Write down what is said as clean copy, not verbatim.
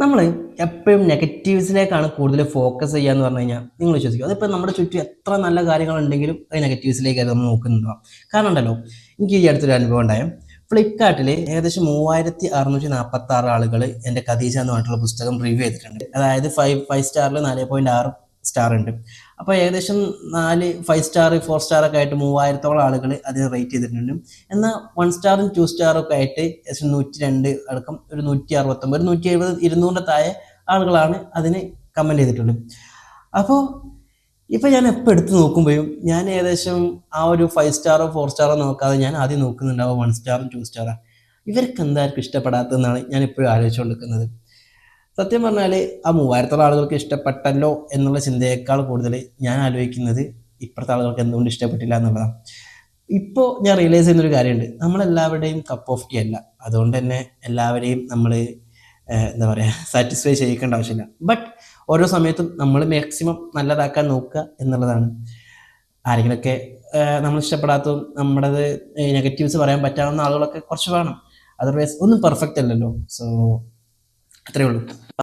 നമ്മൾ എപ്പോഴും നെഗറ്റീവ്സിലേക്കാണ് കൂടുതൽ ഫോക്കസ് ചെയ്യുക എന്ന് പറഞ്ഞു കഴിഞ്ഞാൽ നിങ്ങൾ വിശ്വസിക്കും. അതിപ്പോൾ നമ്മുടെ ചുറ്റും എത്ര നല്ല കാര്യങ്ങളുണ്ടെങ്കിലും അത് നെഗറ്റീവ്സിലേക്കാണ് നമ്മൾ നോക്കുന്നുണ്ടാവും. കാരണം ഉണ്ടല്ലോ, എനിക്ക് ഈ അടുത്തൊരു അനുഭവം ഉണ്ടായ ഫ്ലിപ്കാർട്ടിൽ ഏകദേശം 3646 ആളുകൾ എൻ്റെ ഖദീജ എന്ന് പറഞ്ഞിട്ടുള്ള പുസ്തകം റിവ്യൂ ചെയ്തിട്ടുണ്ട്. അതായത് ഫൈവ് സ്റ്റാറിൽ 4.6 സ്റ്റാർ ഉണ്ട്. അപ്പോൾ ഏകദേശം 5 സ്റ്റാർ 4 സ്റ്റാർ ഒക്കെ ആയിട്ട് 3000-ഓളം ആളുകൾ അതിന് റേറ്റ് ചെയ്തിട്ടുണ്ട്. എന്നാൽ 1 സ്റ്റാറും 2 സ്റ്റാറും ഒക്കെ ആയിട്ട് ഏകദേശം 102 അടക്കം ഒരു 169 170 200 താഴെ ആളുകളാണ് അതിന് കമന്റ് ചെയ്തിട്ടുള്ളത്. അപ്പോൾ ഇപ്പൊ ഞാൻ എപ്പോൾ എടുത്ത് നോക്കുമ്പോഴും ഞാൻ ഏകദേശം ആ ഒരു 5 സ്റ്റാറോ 4 സ്റ്റാറോ നോക്കാതെ ഞാൻ ആദ്യം നോക്കുന്നുണ്ടാവും 1 സ്റ്റാറും 2 സ്റ്റാറാ. ഇവർക്ക് എന്തായിരിക്കും ഇഷ്ടപ്പെടാത്തതെന്നാണ് ഞാൻ ഇപ്പോഴും ആലോചിച്ചുകൊണ്ടിരിക്കുന്നത്. സത്യം പറഞ്ഞാൽ ആ 3000-ഓളം ആളുകൾക്ക് ഇഷ്ടപ്പെട്ടല്ലോ എന്നുള്ള ചിന്തയേക്കാൾ കൂടുതൽ ഞാൻ ആലോചിക്കുന്നത് ഇപ്പുറത്തെ ആളുകൾക്ക് എന്തുകൊണ്ട് ഇഷ്ടപ്പെട്ടില്ല എന്നുള്ളതാണ്. ഇപ്പോൾ ഞാൻ റിയലൈസ് ചെയ്യുന്നൊരു കാര്യമുണ്ട്, നമ്മളെല്ലാവരുടെയും കപ്പ് ഓഫ് ടീ അല്ല. അതുകൊണ്ട് തന്നെ എല്ലാവരെയും നമ്മൾ എന്താ പറയുക സാറ്റിസ്ഫൈ ചെയ്യിക്കേണ്ട ആവശ്യമില്ല. ബട്ട് ഓരോ സമയത്തും നമ്മൾ മാക്സിമം നല്ലതാക്കാൻ നോക്കുക എന്നുള്ളതാണ്. ആരെങ്കിലുമൊക്കെ നമ്മൾ ഇഷ്ടപ്പെടാത്തതും നമ്മുടേത് നെഗറ്റീവ്സ് പറയാൻ പറ്റാവുന്ന ആളുകളൊക്കെ കുറച്ച് വേണം. അതർവൈസ് ഒന്നും പെർഫെക്റ്റ് അല്ലല്ലോ. സോ അത്രയേ ഉള്ളൂ.